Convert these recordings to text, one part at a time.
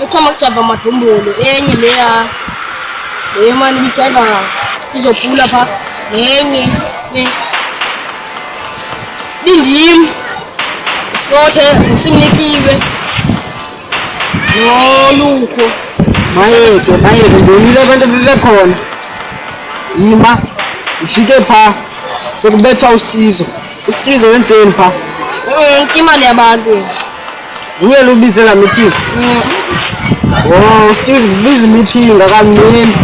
kuthiwa makujava amadombolo enye leyo mani ibijayiva izopula phaa nenye bindim usothe usimnikiwe nolukho mayeke ndibonile abantu bebekhona yima ifike phaa sekubethwa usitizo wenzeni phaa imali yabantu uyela ubize laa meeting usitizo kubiza imeeting akamnini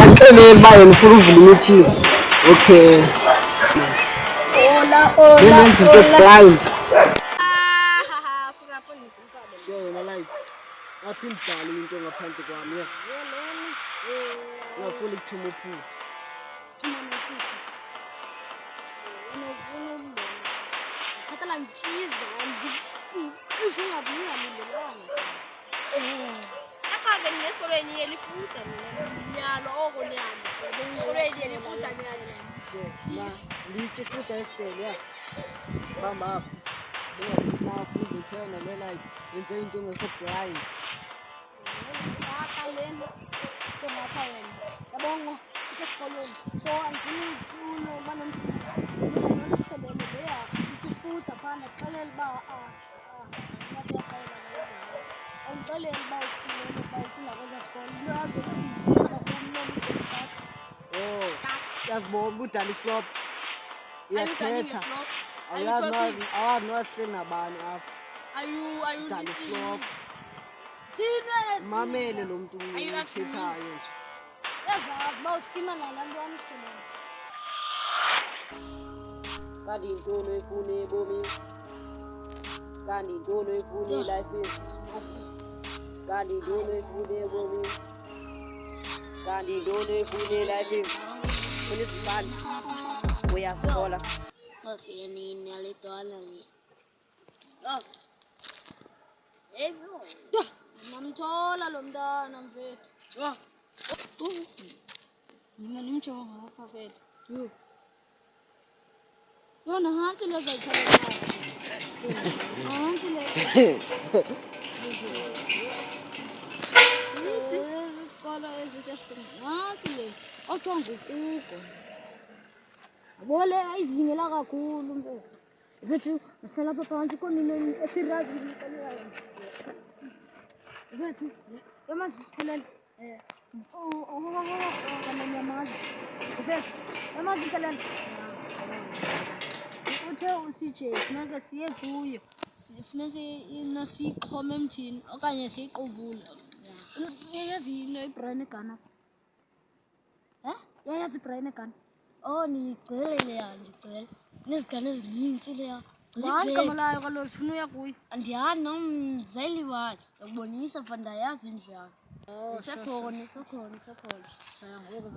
axeleli uba yena ufuna uvula imeeting okay nenenza into blind siyona light apha indala into ngaphandle kwami ya ungafuni ukuthuma uphutha nditsho ifutha esikele ya bamba apha ndingathi nafu ubethena le light yenze into engekho blind yabongo suka esikoleni so andifuni uba nomsebenzi isikoleni leya ikifutha phana xelela uba awundixeleli uba esikoleni uba ufunda kweza sikolo into yazokuthixa kumnomtekaka uyazibona uba udala iflop uyathetha awazi nowahleli nabani apha udala iflop mamele lo mntu uthethayo nje yazazi uba uskima nala ntwana isikoleni kanti yintoni oyifuna ebomini kanti yintoni oyifuna elifini kanti yintoni oyifuna ebomini kanti yintoni oyifuna elifini funa isibhali uyasikola ofike nini yale ntwana le namthola lo mntana mfethu yima nimjonga apha mfethu yona hansi lezayithatha hansi le ezi sikolo ezisesikoleni hansi le othiwa ngukuko yabo le ayizingela kakhulu mfethu mfethu masihlala apha phantsi konini esirazi ndiyixelelayo mfethu yamazisikoleni kananyamazi mfethu yamazisikoleni uthe usije funeka siye kuyo funeke nasiyixhome emthini okanye siyiqubule yayazi into ibrain egana yayazi ibrain egana niyigcwele ya ndigcwele nezigana ezinintsi leya ngani igama layo kaloku sifuna uya kuyo andiyazi nomzeli wayo yakubonisa fa ndayazi indlu yayo isekhona sayangoku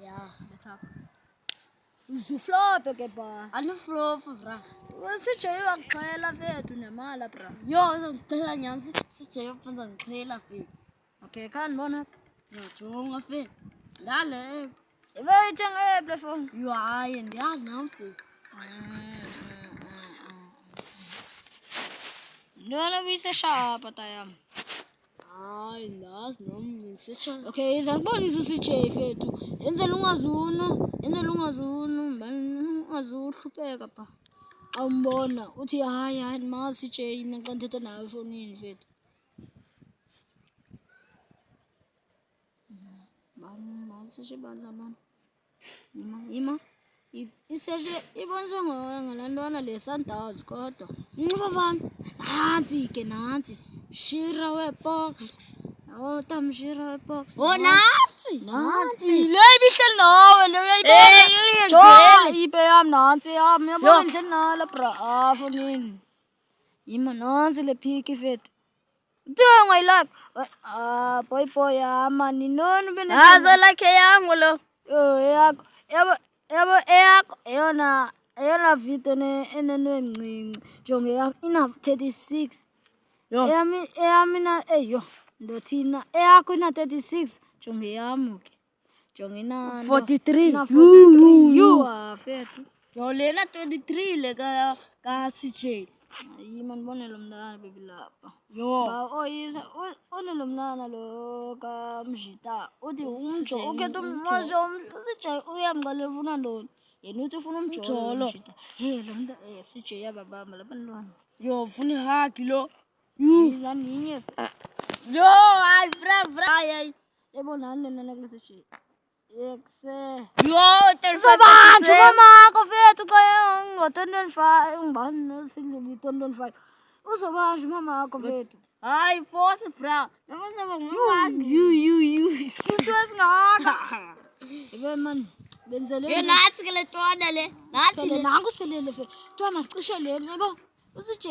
ya lethapha uzuflope ke ba aniflope bra sijeyo akuxhela fethu nemali bra yo uzongixhela nyani sijeyo kufanza ngixhela fethu okay khandibona nojonga fethu ndale ibeyithenge eplefoni yo hayi ndiyazi nam fethu ntwana buyiseshapa tayam hayi ndazi nom nisitsho okay iza ndibonisa usije fethu yenzela ungazuna ungazuhlupheka pha awumbona uthi hayi ndimazi sije mna xa ndithetha nawe efowunini fethu seshe bani lantwana yima iseshe iboniswe ngala ntwana le Sandows kodwa inxiba bani nantsi Shira weBox tamshira weBox nantsi le ibihleli nawe le uyayibona jonga ipe yam nantsi yam uyabona ndihleli nala bra fonini yima nantsi le phiki fethu Tengwa ilak boy yama ninoni bene hazo lakhe yangu lo yakho yabo eyakho eyona video enenencinci jonge yam ina 36 eyami na eyo ndothina eyakho ina 36 jonge yam ke jonge ina 43 you fethu jo lena 23 le ka CJ Hayi man bone lo mntana baby lapha. Yo. Ba oyisa one lo mntana lo kaMjita. Uthi umjo ukhetha ummozo usije uyamqala ufuna ntoni? Yena uthi ufuna umjolo. Lo mntana CJ yababamba lapha ntwana. Yo, ufuna ihagi lo. Yiza ninye. Yo, hayi bra. Hayi. Ebonani lena kule CJ. Yekse. Yo, 35%. Sabantu mamakho fethu kaya ngo-2025 ungibani sindluli 2025 uzobanjwa mamakho fethu Hayi force bra. you usesingaka ibe man benzele Yo, nathi ke le ntwana le. Nathi le. nangu siphelele fe kuthiwa masicishe leni yabo uCJ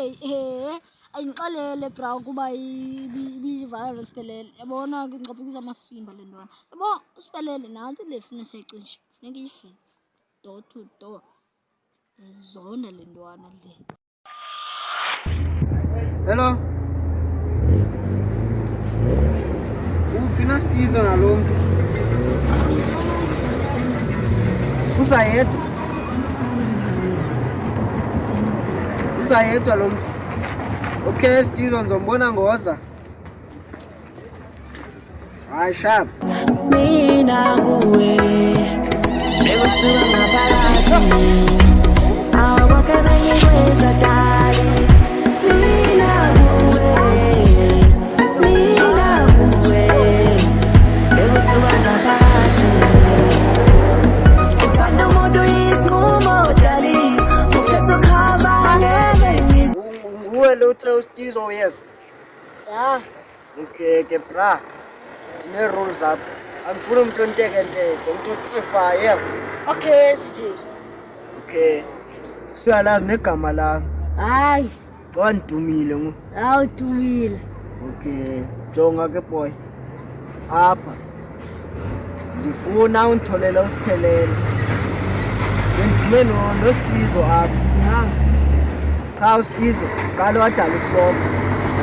ayinixelele bra ukuba i-virus siphelele yabona ngincaphukiza amasimba le ntwana yabo usiphelele nansi le funa siyayicisha funeka iyifike door to door zona le ntwana le. Hello. Uphi na Stizo nalo mntu? Usayedwa lo mntu. Okay, Stizo ngizombona ngoza. Hayi sharp. Mina kuwe bekusuka ngaphakathi awakhe bengikwenza dali mina kuwe bekusuka ngaphakathi uthanda umuntu isinqumo dali ukhetha ukhamba ngeke Nguwe lo uthe Stizo yes. Ya Okay, ke bra. Dine rules up. Angifuni umuntu ontekenteke, umuntu otifayo yebo. okay CJ Okay. Siyalazi negama lami. hayi Wandumile ngo. awudumile Okay, jonga ke boy. Apha. Ndifuna unditholele usiphelele. Ngendime no Stizo apha. ya Cha uStizo, qala wadala iflop.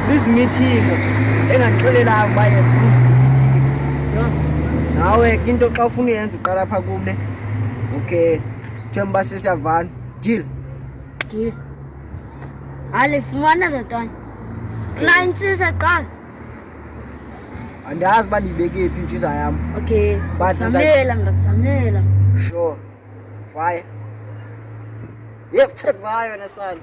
This meeting engangixelela ukuba ye-proof meeting. Nawe into xa ufuna uyenza uqala apha kumne. Okay. Njengoba sesiyavana. Deal. alifumana le ntwana nayintsisa qala Andazi uba ndiyibeke phi intshiza yam. okay But ndakuzamela Sure. Fire. Yep, take fire on the sun.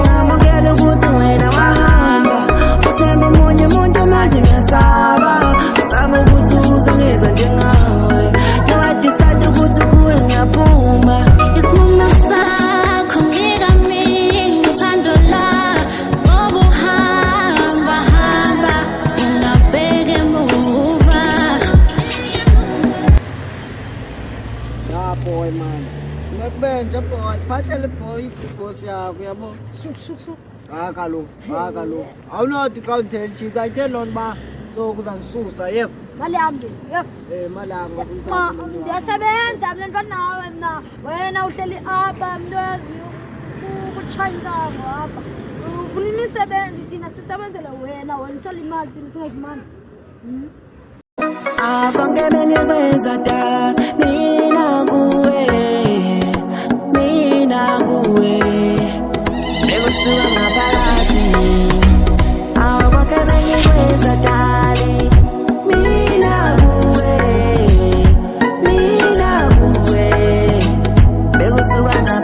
Ngamukela ukuthi wena wahamba uthemba omunye umuntu manje ngiyasaba zama ukuthi uzongeza njengawe nawadicide ukuthi kuwe ngiyaphuma Isinqumo sakho ngikami ngithando la ngoba uhamba ungabheke emuva. Yeah, boy, man. Ngekubenje boy, phathele boy ibhosi yakho yabo. suk Kaloku. Awunothi xa undithethe, ayithe loo nto uba uzandisusa yebo. mali yami yep Mali yami ndiyasebenza mna ntwana nawe mna wena uhleli apha mntu yaziyo ukutshayinsango apha ufuna imisebenzi thina sisebenzele wena uthola imali thina singayifumani abonke bengikwenza dala mina kuwe bekusuka ngaphakathi abonke bengikwenza dali mina kuwe bekusuka ngaphakathi